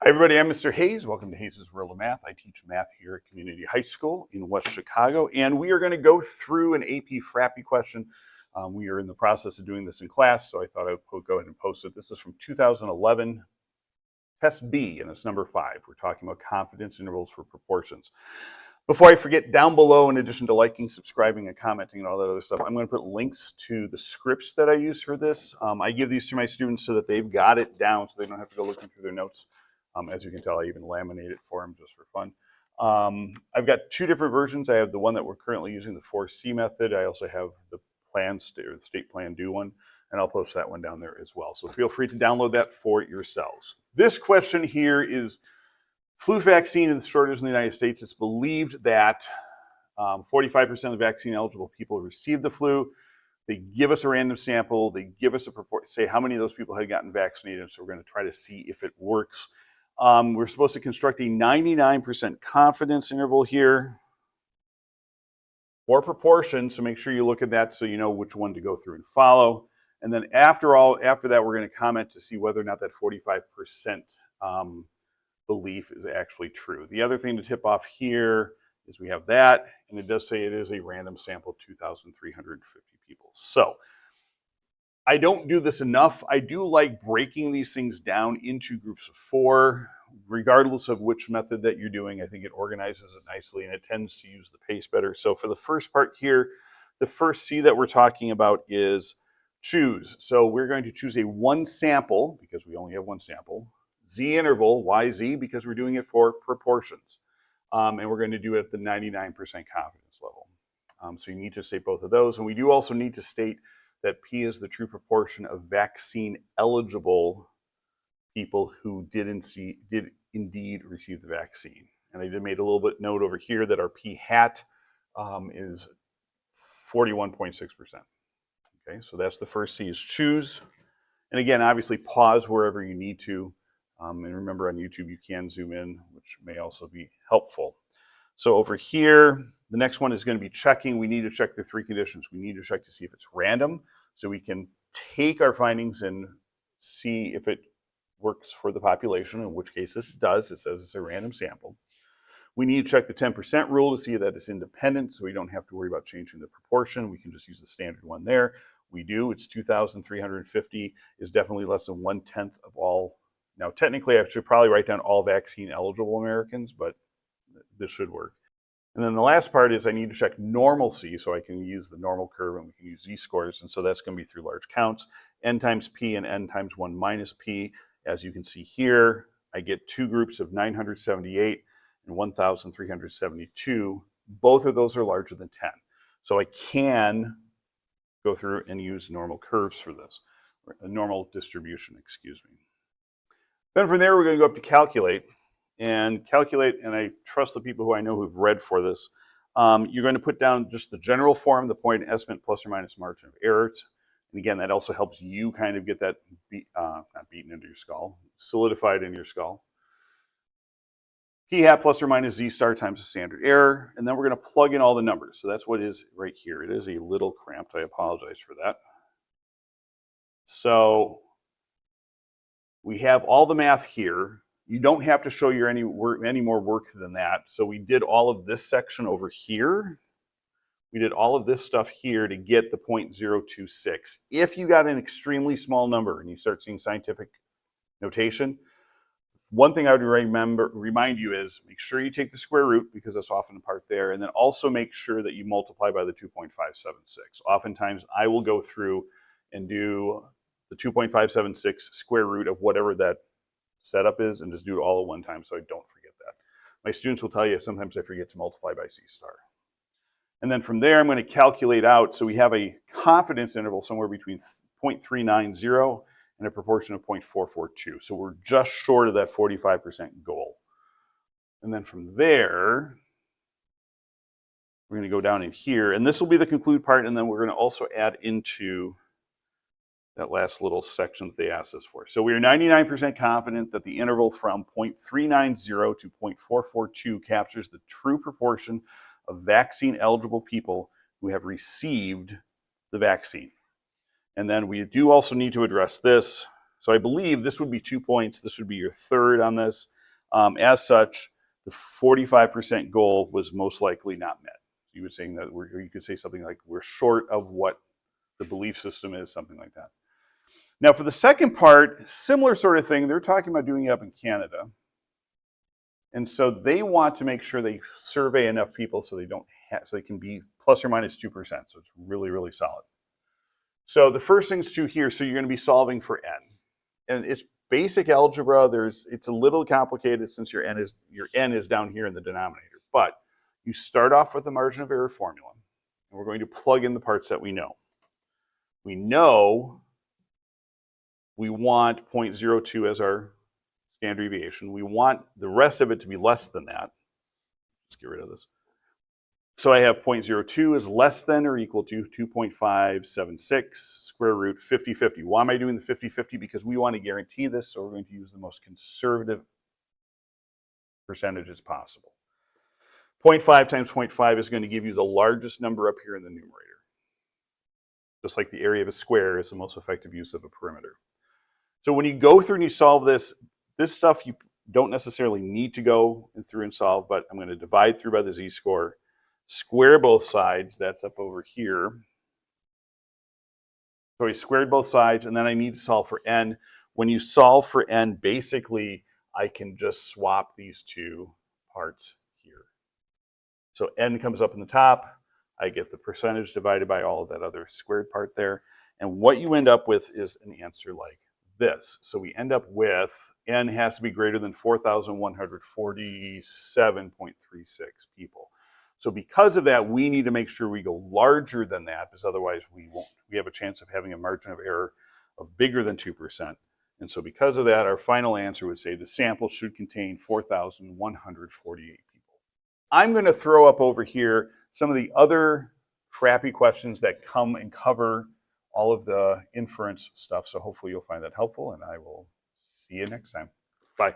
Hi everybody, I'm Mr. Hayes. Welcome to Hayes' World of Math. I teach math here at Community High School in West Chicago, and we are going to go through an AP FRAPI question. We are in the process of doing this in class, so I thought I would go ahead and post it. This is from 2011, Test B, and it's number 5. We're talking about confidence intervals for proportions. Before I forget, down below, in addition to liking, subscribing, and commenting, and all that other stuff, I'm going to put links to the scripts that I use for this. I give these to my students so that they've got it down, so they don't have to go looking through their notes. As you can tell, I even laminate it for them just for fun. I've got two different versions. I have the one that we're currently using, the 4C method. I also have the state plan do one, and I'll post that one down there as well. So feel free to download that for yourselves. This question here is flu vaccine in the shortage in the United States. It's believed that 45% of vaccine eligible people received the flu. They give us a random sample. They give us a report, say how many of those people had gotten vaccinated. So we're going to try to see if it works. We're supposed to construct a 99% confidence interval here for proportion. So make sure you look at that so you know which one to go through and follow. And then after that, we're going to comment to see whether or not that 45% belief is actually true. The other thing to tip off here is we have that, and it does say it is a random sample of 2,350 people. So I don't do this enough. I do like breaking these things down into groups of 4, regardless of which method that you're doing. I think it organizes it nicely and it tends to use the pace better. So for the first part here, the first C that we're talking about is choose. So we're going to choose a one sample, because we only have one sample, Z interval, YZ, because we're doing it for proportions. And we're going to do it at the 99% confidence level. So you need to state both of those. And we do also need to state that P is the true proportion of vaccine eligible people who did indeed receive the vaccine. And I did made a little bit note over here that our P hat is 41.6%. Okay, so that's the first C is choose. And again, obviously pause wherever you need to. And remember on YouTube, you can zoom in, which may also be helpful. So over here, the next one is going to be checking. We need to check the 3 conditions. We need to check to see if it's random, so we can take our findings and see if it works for the population, in which case this does. It says it's a random sample. We need to check the 10% rule to see that it's independent, so we don't have to worry about changing the proportion. We can just use the standard one there. We do. It's 2,350 is definitely less than 1/10 of all. Now, technically, I should probably write down all vaccine eligible Americans, but this should work. And then the last part is I need to check normalcy, so I can use the normal curve and we can use z-scores. And so that's going to be through large counts, n times p and n times 1 minus p. As you can see here, I get 2 groups of 978 and 1,372. Both of those are larger than 10. So I can go through and use normal curves for this, or a normal distribution, excuse me. Then from there, we're going to go up to calculate. And I trust the people who I know who've read for this. You're going to put down just the general form, the point estimate plus or minus margin of error. And again, that also helps you kind of get that not beaten into your skull, solidified in your skull. P hat plus or minus Z star times the standard error. And then we're going to plug in all the numbers. So that's what is right here. It is a little cramped. I apologize for that. So we have all the math here. You don't have to show your any more work than that. So we did all of this section over here. We did all of this stuff here to get the 0.026. If you got an extremely small number and you start seeing scientific notation, one thing I would remind you is make sure you take the square root, because that's often a part there, and then also make sure that you multiply by the 2.576. Oftentimes I will go through and do the 2.576 square root of whatever that setup is and just do it all at one time so I don't forget that. My students will tell you sometimes I forget to multiply by C star. And then from there, I'm going to calculate out. So we have a confidence interval somewhere between 0.390 and a proportion of 0.442. So we're just short of that 45% goal. And then from there, we're going to go down in here. And this will be the conclude part. And then we're going to also add into that last little section that they asked us for. So we are 99% confident that the interval from 0.390 to 0.442 captures the true proportion of vaccine-eligible people who have received the vaccine. And then we do also need to address this. So I believe this would be 2 points. This would be your third on this. As such, the 45% goal was most likely not met. You were saying that, or you could say something like we're short of what the belief system is, something like that. Now for the second part, similar sort of thing, they're talking about doing it up in Canada. And so they want to make sure they survey enough people so they can be plus or minus 2%. So it's really, really solid. So the first thing's to here, so you're going to be solving for n. And it's basic algebra. It's a little complicated since your n is down here in the denominator. But you start off with the margin of error formula. And we're going to plug in the parts that we know. We know we want 0.02 as our standard deviation. We want the rest of it to be less than that. Let's get rid of this. So I have 0.02 is less than or equal to 2.576 square root 50/50. Why am I doing the 50/50? Because we want to guarantee this, so we're going to use the most conservative percentages possible. 0.5 times 0.5 is going to give you the largest number up here in the numerator. Just like the area of a square is the most effective use of a perimeter. So when you go through and you solve this stuff you don't necessarily need to go through and solve, but I'm going to divide through by the z-score, square both sides, that's up over here. So we squared both sides, and then I need to solve for n. When you solve for n, basically I can just swap these two parts here. So n comes up in the top, I get the percentage divided by all of that other squared part there, and what you end up with is an answer like this. So we end up with n has to be greater than 4,147.36 people. So because of that, we need to make sure we go larger than that, because otherwise we won't. We have a chance of having a margin of error of bigger than 2%. And so because of that, our final answer would say the sample should contain 4,148 people. I'm going to throw up over here some of the other crappy questions that come and cover all of the inference stuff. So hopefully you'll find that helpful, and I will see you next time. Bye.